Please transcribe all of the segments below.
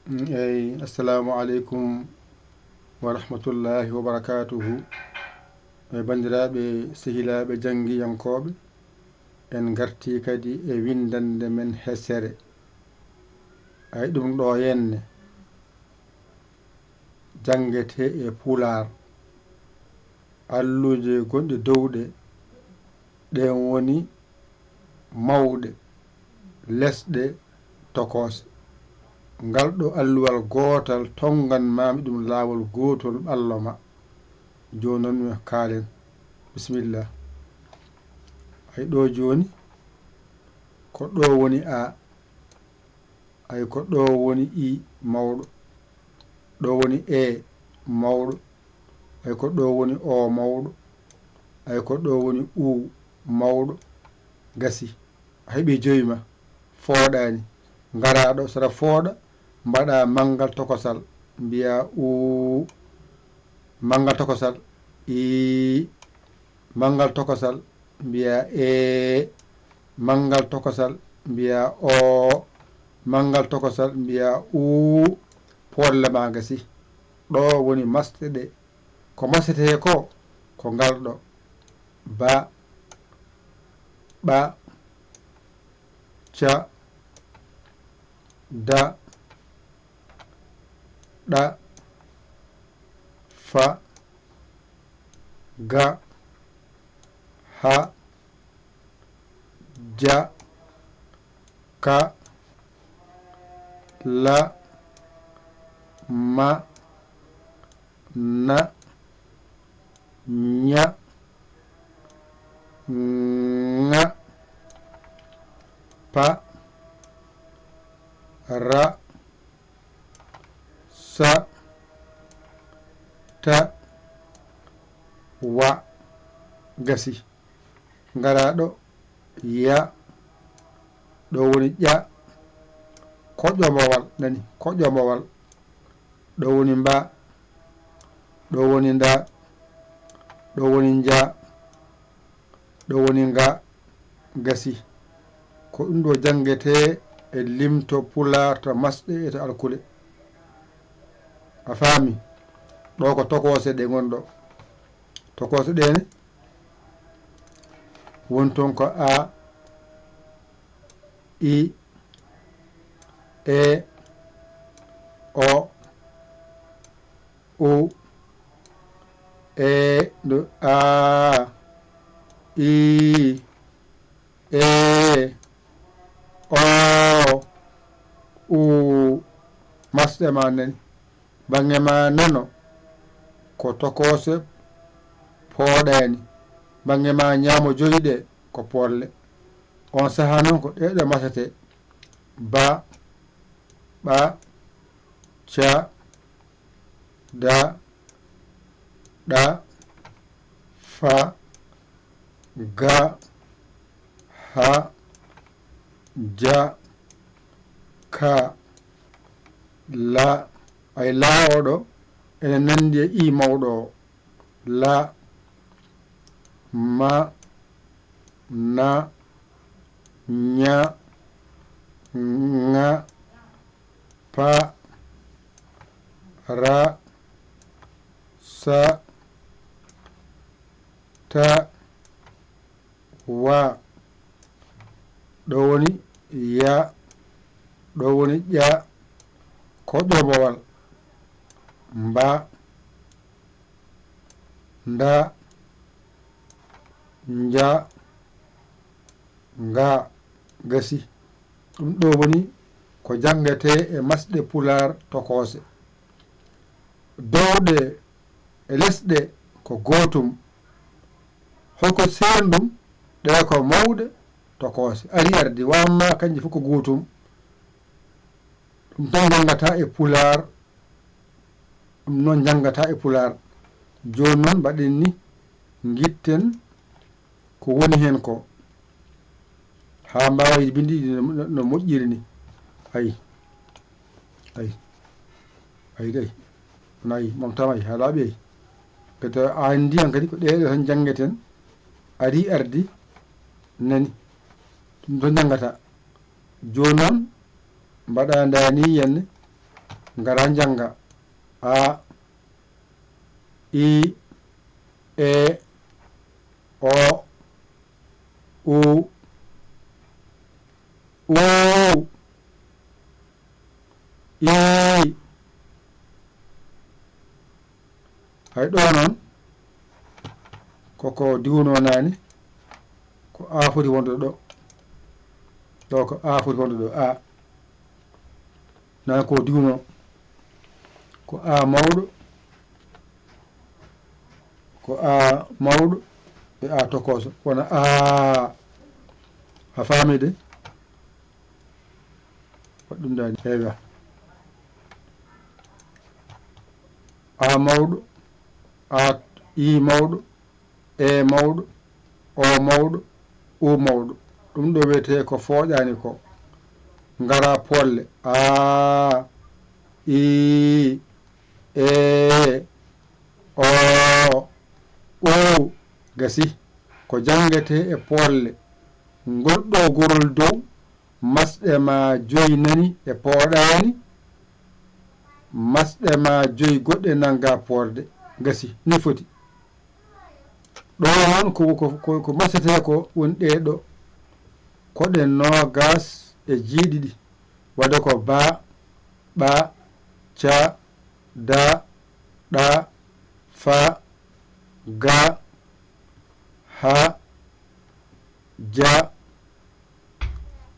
Assalamu aleykum wa rahmatullahi wa barakatuhu. Bandiraɓe sehilaɓe janggiyankoɓe, en garti kadi e windande men hesere. Ay ɗum ɗo henne jangete e pular. Alluje gonɗe dowɗe ɗen woni mawɗe lesɗe tokose. Ngal ɗo alluwal gootal tongan mami ɗum laawol gootol ɓalloma. Joni noon mi kaalen bisimillah. Ay ɗo joni ko ɗo woni a, ay ko ɗo woni i mawɗo, ɗo woni e mawɗo, ay ko ɗo woni o mawɗo, ay ko ɗo woni u mawɗo. Gasi a heeɓi joyima fooɗani ngaraɗo saɗa fooɗa mbaɗa manggal tokosal mbiya u, manggal tokosal i, manggal tokosal mbiya e, manggal tokosal mbiya o, manggal tokosal mbiya u. Polle ma gasi ɗo woni masɗe ɗe. Ko masete ko ko ngal ɗo ba, ɓa, ca, da, ɗa, fa, ga, ha, ja, ka, la, ma, na, ña, ŋa, pa, ra, sa, ta, wa. Gasi ngaraɗo ya, ɗo woni ƴa, koƴomowal nani koƴomowal, ɗo woni mba, ɗo woni nda, ɗo woni nja, ɗo woni nga. Gasi ko ɗum ɗo jangete e limto pular to masɗe e to alkule. A faami ɗo ko tokose ɗe gonɗo. Tokose ɗene woni toon ko a, i, e, o, u, e, a, i, e, o, u. Masɗe ma nani bange ma nano ko tokose pooɗani, bange ma ñaamo joyiɗe ko polle. On saha noon ko ɗeɗe masete ba, ɓa, ca, da, ɗa, fa, ga, ha, ja, ka, la. Ay la oɗo ene nandi e i mawɗo o. La, ma, na, ña, ŋa, pa, ra, sa, ta, wa. ɗo woni ya, ɗo woni ƴa, koƴomowal mba, nda, nja, nga. Gasi ɗum ɗo woni ko jangete e masɗe pular tokose. Dowɗe e lesɗe ko gootum, holko senɗum ɗe ko mawɗe tokose. Ari ardi wamma kanji fof ko gootum. ɗum tan jangata e pular, ɗum noon jangata e pular. Joni noon mbaɗen ni gitten ko woni hen ko ha mbawa bindi no moƴƴiri ni. Ayi ayi ayi kay nayi mom tamay ha laaɓi ay kadi an ndiyan kadi ko ɗeɗo tan jangeten. Ari ardi nani ɗum to jangata. Joni noon mbaɗa ndani henne ngara janga a i e o u i hay ɗo noon koko diwno nani ko a foti wonde ɗo ɗo ko a foti wonde ɗo a nani ko diwno ko a mawɗo ko a mawɗo e a tokoso wona a faami de waɗɗum dani eywa a mawɗo a i mawɗo e mawɗo o mawɗo u mawɗo ɗum ɗo wiyete ko fooƴani ko ngara polle a i e o u gasi ko jangete e polle ngolɗo gorol dow masɗe ma joyi nani e pooɗani masɗe ma joyi goɗɗe nanga porde gasi ni foti ɗo noon ko masete ko woni ɗeɗo koɗe nogas e jiiɗiɗi wadde ko ba ɓa ca da ɗa fa ga ha ja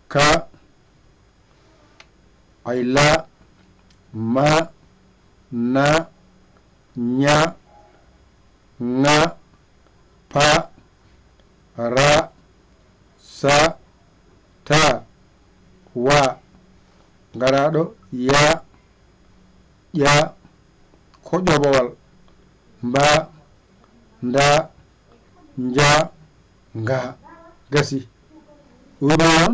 ka ay la ma na ña ŋa pa ra sa ta wa ngaraɗo ya ƴa ko ƴoɓowal mba nda nja nga gasi ɗum noon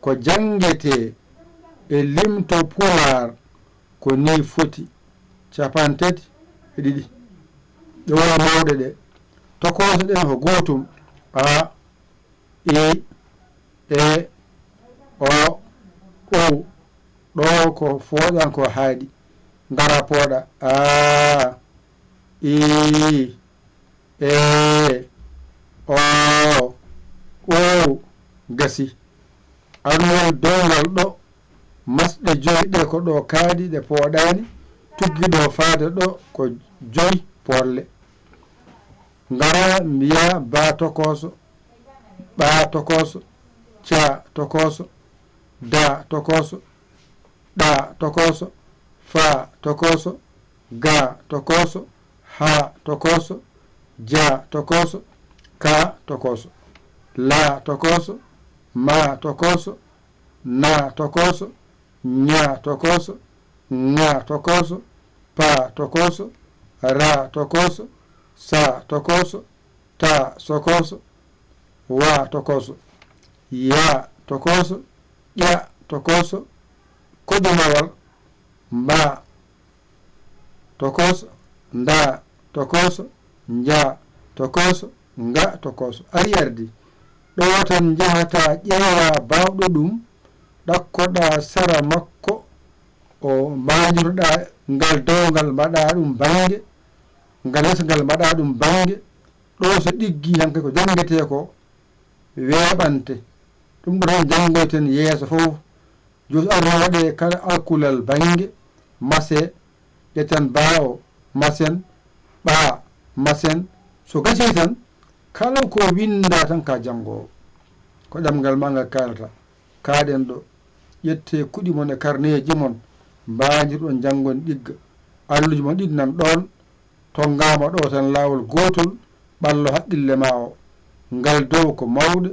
ko jangete e limto pular ko ni foti 30 e ɗiɗi ɗe wona mawɗe ɗe tokoso ɗen ko gotum a i e o u ɗo ko fooƴan ko haaɗi ngara pooɗa a i e o u gasi anwol dowgal ɗo masɗe joyi ɗe ko ɗo kaadi ɗe pooɗani tuggiɗo faade ɗo ko joyi polle ngara mbiya ba tokoso ɓa tokoso ca tokoso da tokoso ɗa tokoso fa tokoso ga tokoso ha tokoso ja tokoso ka tokoso la tokoso ma tokoso na tokoso ña tokoso ŋa tokoso pa tokoso ra tokoso sa tokoso ta tokoso wa tokoso ya tokoso ƴa tokoso koɗumawal mba tokoso nda tokoso nja tokoso nga tokoso ari ardi ɗo tan jahata ƴeewa bawɗo ɗum ɗakkoɗa sara makko o mbañotoɗa ngal dowgal mbaɗa ɗum bange ngal lesgal mbaɗa ɗum bange ɗo so ɗiggi hanke ko jangete ko weeɓante ɗum ɗo tan jangoyten yeeso fof joni arnoɗe kala alkulal bange mase ƴetten bawo masen ɓa masen so gasi tan kala ko winda tan ka jangowo ko ɗemgal ma ngal kalata kaɗen ɗo ƴette kuɗi mon e carnet mon mbadirɗon jangon ɗigga alluji mon ɗiɗi nan ɗon tonggama ɗo tan lawol gotol ɓallo haqqille ma o ngal dow ko mawɗe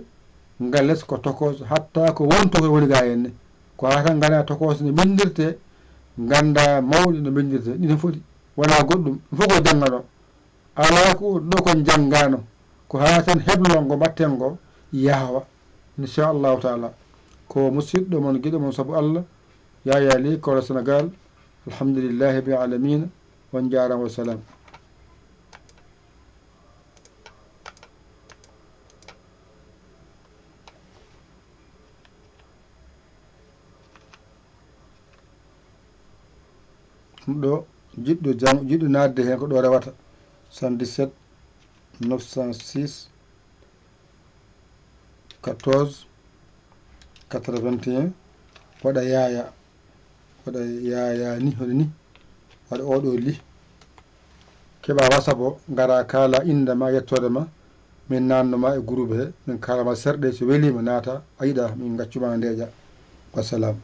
ngal less ko tokoso hatta ko wonto ko woni ga henne ko hata gana tokoso no bindirte ganda mawɗe no bindirte ɗiɗi foti wona goɗɗum fof ko janggano ala ko ɗo kon janggano ko ha tan heblol ngo mbatten ngo yaawa inchallahu taala ko musidɗo mon guiɗo mon saabu Allah Yaya Ly Koro Sénégal alhamdulillahi rabbil alamina on jarama wa salam ɗo jiɗɗo nadde hen ko ɗo rewata 77 906 14 81 waɗa yaya ni hoɗo ni waɗa oɗo li keɓa WhatsApp o gara kala indema yettode ma min nannoma e groupe he min kalama serɗe so welima naata a yiɗa min gaccuma ndeeƴa. Wassalam.